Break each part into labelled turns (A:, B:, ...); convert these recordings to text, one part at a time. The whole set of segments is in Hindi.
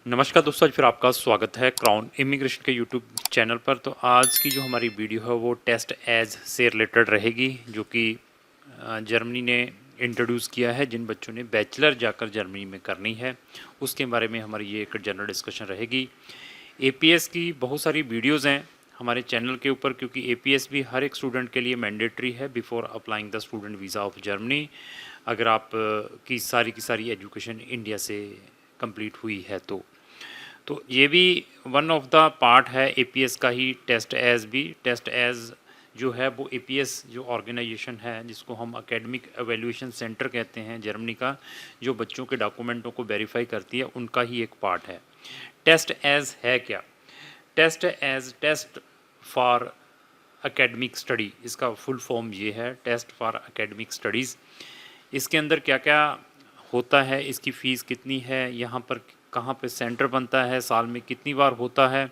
A: नमस्कार दोस्तों, आज फिर आपका स्वागत है क्राउन इमिग्रेशन के यूट्यूब चैनल पर। तो आज की जो हमारी वीडियो है वो टेस्ट एज से रिलेटेड रहेगी, जो कि जर्मनी ने इंट्रोड्यूस किया है। जिन बच्चों ने बैचलर जाकर जर्मनी में करनी है उसके बारे में हमारी ये एक जनरल डिस्कशन रहेगी। एपीएस की बहुत सारी वीडियोज़ हैं हमारे चैनल के ऊपर, क्योंकि एपीएस भी हर एक स्टूडेंट के लिए मैंडेटरी है before applying the student visa of Germany. अगर आप की सारी एजुकेशन इंडिया से कंप्लीट हुई है तो ये भी वन ऑफ द पार्ट है एपीएस का ही। टेस्ट एज भी, टेस्ट एज जो है वो एपीएस जो ऑर्गेनाइजेशन है, जिसको हम एकेडमिक एवेल्यूएशन सेंटर कहते हैं जर्मनी का, जो बच्चों के डॉक्यूमेंटों को वेरीफाई करती है, उनका ही एक पार्ट है। टेस्ट एज है क्या? Test as test for academic study, इसका फुल फॉर्म ये है, टेस्ट फॉर एकेडमिक स्टडीज़। इसके अंदर क्या क्या होता है, इसकी फ़ीस कितनी है, यहाँ पर कहाँ पे सेंटर बनता है, साल में कितनी बार होता है,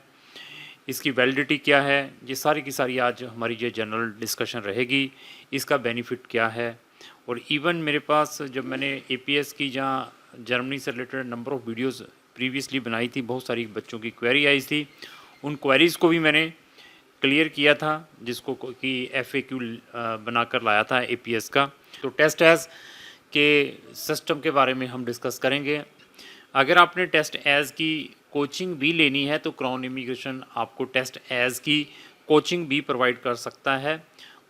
A: इसकी वैलिडिटी क्या है, ये सारी की सारी आज हमारी ये जनरल डिस्कशन रहेगी। इसका बेनिफिट क्या है, और इवन मेरे पास जब मैंने एपीएस की जहाँ जर्मनी से related number of videos previously बनाई थी, बहुत सारी बच्चों की क्वेरी आई थी, उन क्वेरीज़ को भी मैंने क्लियर किया था, जिसको कि एफएक्यू बनाकर लाया था एपीएस का। तो टेस्ट एज के सिस्टम के बारे में हम डिस्कस करेंगे। अगर आपने टेस्ट एज की कोचिंग भी लेनी है तो क्राउन इमिग्रेशन आपको टेस्ट एज की कोचिंग भी प्रोवाइड कर सकता है।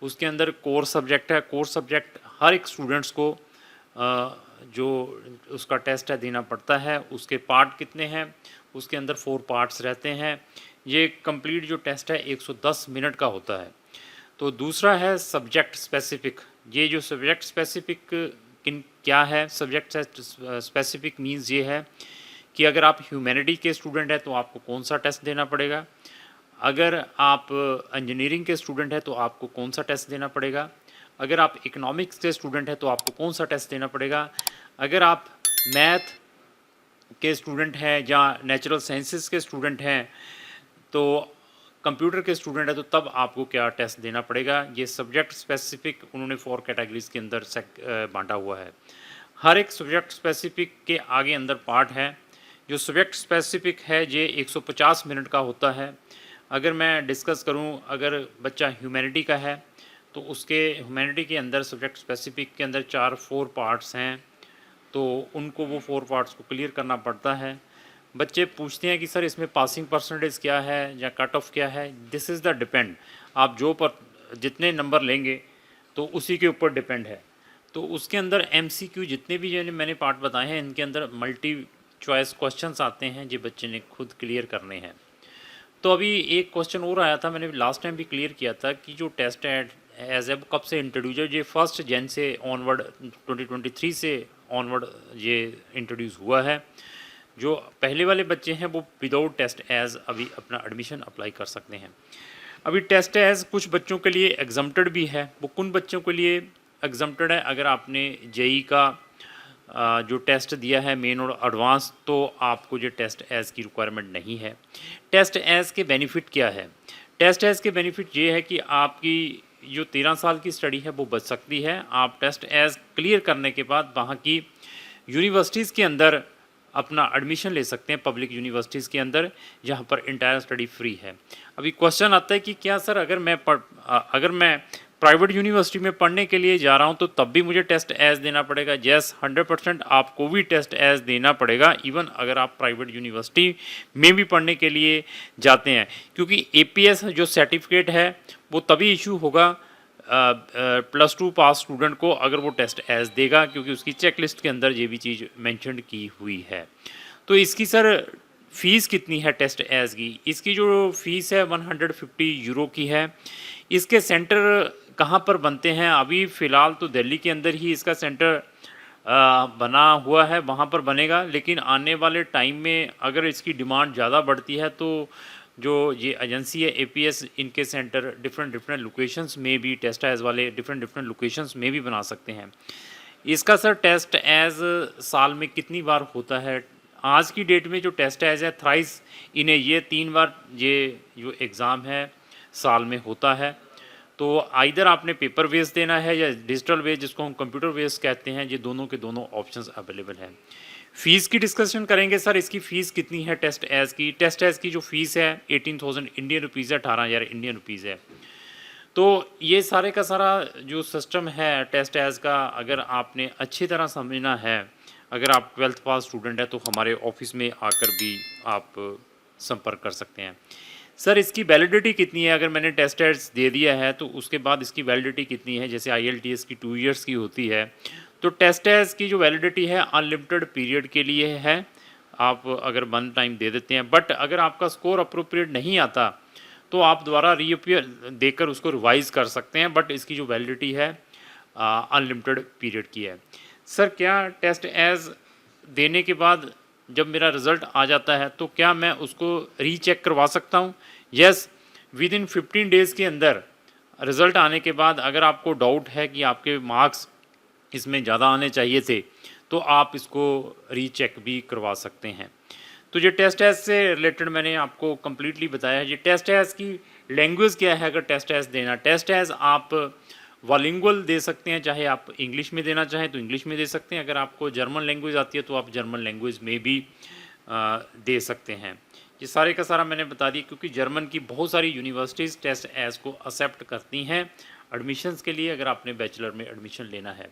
A: उसके अंदर कोर सब्जेक्ट है, कोर सब्जेक्ट हर एक स्टूडेंट्स को जो उसका टेस्ट है देना पड़ता है। उसके पार्ट कितने हैं, उसके अंदर 4 पार्ट्स रहते हैं। ये कंप्लीट जो टेस्ट है 110 मिनट का होता है। तो दूसरा है सब्जेक्ट स्पेसिफिक। ये जो सब्जेक्ट स्पेसिफिक किन क्या है, सब्जेक्ट स्पेसिफिक मीन्स ये है कि अगर आप ह्यूमैनिटी के स्टूडेंट हैं तो आपको कौन सा टेस्ट देना पड़ेगा, अगर आप इंजीनियरिंग के स्टूडेंट हैं तो आपको कौन सा टेस्ट देना पड़ेगा, अगर आप इकोनॉमिक्स के स्टूडेंट हैं तो आपको कौन सा टेस्ट देना पड़ेगा, अगर आप मैथ के स्टूडेंट हैं या नेचुरल साइंसेस के स्टूडेंट हैं, तो कंप्यूटर के स्टूडेंट है तो तब आपको क्या टेस्ट देना पड़ेगा। ये सब्जेक्ट स्पेसिफिक उन्होंने 4 कैटेगरीज़ के अंदर बांटा हुआ है। हर एक सब्जेक्ट स्पेसिफिक के आगे अंदर पार्ट है। जो सब्जेक्ट स्पेसिफिक है ये 150 मिनट का होता है। अगर मैं डिस्कस करूं, अगर बच्चा ह्यूमैनिटी का है तो उसके ह्यूमैनिटी के अंदर सब्जेक्ट स्पेसिफिक के अंदर 4 पार्ट्स हैं, तो उनको वो 4 पार्ट्स को क्लियर करना पड़ता है। बच्चे पूछते हैं कि सर इसमें पासिंग परसेंटेज क्या है या कट ऑफ क्या है। दिस इज़ द डिपेंड, आप जो पर जितने नंबर लेंगे तो उसी के ऊपर डिपेंड है। तो उसके अंदर एमसीक्यू जितने भी जो मैंने पार्ट बताए हैं, इनके अंदर मल्टी चॉइस क्वेश्चंस आते हैं जो बच्चे ने खुद क्लियर करने हैं। तो अभी एक क्वेश्चन और आया था, मैंने लास्ट टाइम भी क्लियर किया था कि जो टेस्ट एज एब कब से इंट्रोड्यूस है, ये 1 जनवरी से ऑनवर्ड 2023 से ऑनवर्ड ये इंट्रोड्यूस हुआ है। जो पहले वाले बच्चे हैं वो विदाउट टेस्ट एज अभी अपना एडमिशन अप्लाई कर सकते हैं। अभी टेस्ट एज कुछ बच्चों के लिए एग्जम्प्टेड भी है। वो कौन बच्चों के लिए एग्जम्प्टेड है? अगर आपने जेई का जो टेस्ट दिया है मेन और एडवांस, तो आपको जो टेस्ट एज की रिक्वायरमेंट नहीं है। टेस्ट एज के बेनिफिट क्या है? टेस्ट एज के बेनिफिट ये है कि आपकी जो 13 साल की स्टडी है वो बच सकती है। आप टेस्ट एज क्लियर करने के बाद वहाँ की यूनिवर्सिटीज़ के अंदर अपना एडमिशन ले सकते हैं, पब्लिक यूनिवर्सिटीज़ के अंदर, जहाँ पर इंटायर स्टडी फ्री है। अभी क्वेश्चन आता है कि क्या सर अगर मैं प्राइवेट यूनिवर्सिटी में पढ़ने के लिए जा रहा हूँ तो तब भी मुझे टेस्ट एज देना पड़ेगा? यस, 100% आपको भी टेस्ट एज देना पड़ेगा, इवन अगर आप प्राइवेट यूनिवर्सिटी में भी पढ़ने के लिए जाते हैं, क्योंकि एपीएस जो सर्टिफिकेट है वो तभी इशू होगा +2 पास स्टूडेंट को अगर वो टेस्ट एज देगा, क्योंकि उसकी चेक लिस्ट के अंदर ये भी चीज़ मेंशन की हुई है। तो इसकी सर फ़ीस कितनी है टेस्ट एज की? इसकी जो फ़ीस है 150 यूरो की है। इसके सेंटर कहाँ पर बनते हैं? अभी फ़िलहाल तो दिल्ली के अंदर ही इसका सेंटर बना हुआ है, वहाँ पर बनेगा, लेकिन आने वाले टाइम में अगर इसकी डिमांड ज़्यादा बढ़ती है तो जो ये एजेंसी है एपीएस, इनके सेंटर डिफरेंट लोकेशंस में भी, टेस्ट एज वाले डिफरेंट लोकेशंस में भी बना सकते हैं। इसका सर टेस्ट एज साल में कितनी बार होता है? आज की डेट में जो टेस्ट एज है थ्राइस इन्हें ये 3 बार ये जो एग्ज़ाम है साल में होता है। तो आइदर आपने पेपर बेस देना है या डिजिटल बेस, जिसको हम कंप्यूटर बेस कहते हैं, ये दोनों के दोनों ऑप्शंस अवेलेबल हैं। फ़ीस की डिस्कशन करेंगे सर। इसकी फ़ीस कितनी है टेस्ट एज़ की? टेस्ट एज़ की जो फ़ीस है 18,000 इंडियन रुपीज़ है, 18,000 इंडियन रुपीज़ है। तो ये सारे का सारा जो सिस्टम है टेस्ट एज़ का, अगर आपने अच्छी तरह समझना है, अगर आप 12th पास स्टूडेंट हैं तो हमारे ऑफिस में आकर भी आप संपर्क कर सकते हैं। सर इसकी वैलिडिटी कितनी है? अगर मैंने टेस्ट एड्स दे दिया है तो उसके बाद इसकी वैलिडिटी कितनी है? जैसे IELTS की 2 इयर्स की होती है, तो टेस्ट एड्स की जो वैलिडिटी है अनलिमिटेड पीरियड के लिए है। आप अगर वन टाइम दे देते हैं, बट अगर आपका स्कोर अप्रोप्रिएट नहीं आता तो आप दोबारा रीअपियर देकर उसको रिवाइज़ कर सकते हैं, बट इसकी जो वैलिडिटी है अनलिमिटेड पीरियड की है। सर क्या टेस्ट एज़ देने के बाद जब मेरा रिज़ल्ट आ जाता है तो क्या मैं उसको रीचेक करवा सकता हूँ? यस, विद इन 15 डेज़ के अंदर रिज़ल्ट आने के बाद अगर आपको डाउट है कि आपके मार्क्स इसमें ज़्यादा आने चाहिए थे तो आप इसको रीचेक भी करवा सकते हैं। तो ये टेस्ट एज़ से रिलेटेड मैंने आपको कम्प्लीटली बताया। ये टेस्ट एज़ की लैंग्वेज क्या है? अगर टेस्ट एज़ देना, टेस्ट एज़ आप बाइलिंगुअल दे सकते हैं, चाहे आप इंग्लिश में देना चाहें तो इंग्लिश में दे सकते हैं, अगर आपको जर्मन लैंग्वेज आती है तो आप जर्मन लैंग्वेज में भी दे सकते हैं। ये सारे का सारा मैंने बता दिया, क्योंकि जर्मन की बहुत सारी यूनिवर्सिटीज़ टेस्ट एज़ को एक्सेप्ट करती हैं एडमिशन्स के लिए, अगर आपने बैचलर में एडमिशन लेना है।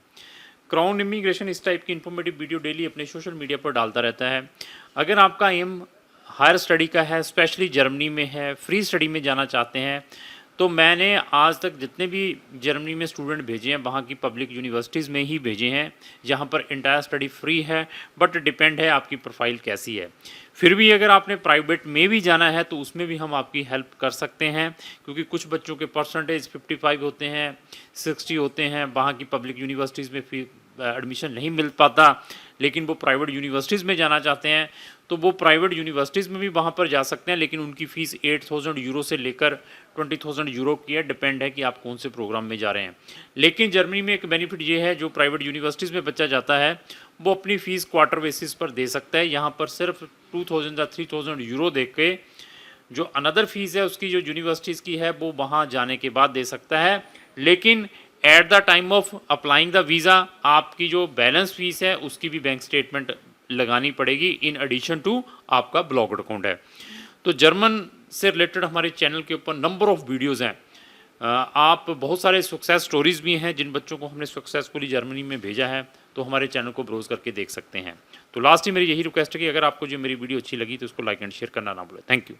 A: क्राउन इमिग्रेशन इस टाइप की इन्फॉर्मेटिव वीडियो डेली अपने सोशल मीडिया पर डालता रहता है। अगर आपका एम हायर स्टडी का है, स्पेशली जर्मनी में है, फ्री स्टडी में जाना चाहते हैं, तो मैंने आज तक जितने भी जर्मनी में स्टूडेंट भेजे हैं वहाँ की पब्लिक यूनिवर्सिटीज़ में ही भेजे हैं, जहाँ पर इंटायर स्टडी फ्री है, बट डिपेंड है आपकी प्रोफाइल कैसी है। फिर भी अगर आपने प्राइवेट में भी जाना है तो उसमें भी हम आपकी हेल्प कर सकते हैं, क्योंकि कुछ बच्चों के परसेंटेज 55 होते हैं, 60 होते हैं, वहाँ की पब्लिक यूनिवर्सिटीज़ में एडमिशन नहीं मिल पाता, लेकिन वो प्राइवेट यूनिवर्सिटीज़ में जाना चाहते हैं तो वो प्राइवेट यूनिवर्सिटीज़ में भी वहाँ पर जा सकते हैं, लेकिन उनकी फ़ीस 8,000 यूरो से लेकर 20,000 यूरो की है, डिपेंड है कि आप कौन से प्रोग्राम में जा रहे हैं। लेकिन जर्मनी में एक बेनिफिट ये है, जो प्राइवेट यूनिवर्सिटीज़ में बच्चा जाता है वो अपनी फ़ीस क्वार्टर बेसिस पर दे सकता है। यहाँ पर सिर्फ 2,000 या 3,000 यूरो दे के जो अनदर फीस है उसकी जो यूनिवर्सिटीज़ की है वो वहाँ जाने के बाद दे सकता है, लेकिन at the time of applying the visa आपकी जो बैलेंस फीस है उसकी भी बैंक स्टेटमेंट लगानी पड़ेगी, इन एडिशन टू आपका ब्लॉक्ड अकाउंट है। तो जर्मन से रिलेटेड हमारे चैनल के ऊपर नंबर ऑफ़ वीडियोज़ हैं। आप बहुत सारे सक्सेस स्टोरीज़ भी हैं जिन बच्चों को हमने सक्सेसफुली जर्मनी में भेजा है, तो हमारे चैनल को ब्राउज़ करके देख सकते हैं। तो लास्ट ही मेरी यही रिक्वेस्ट है कि अगर आपको जो मेरी वीडियो अच्छी लगी तो उसको लाइक एंड शेयर करना ना भूलें। Thank you.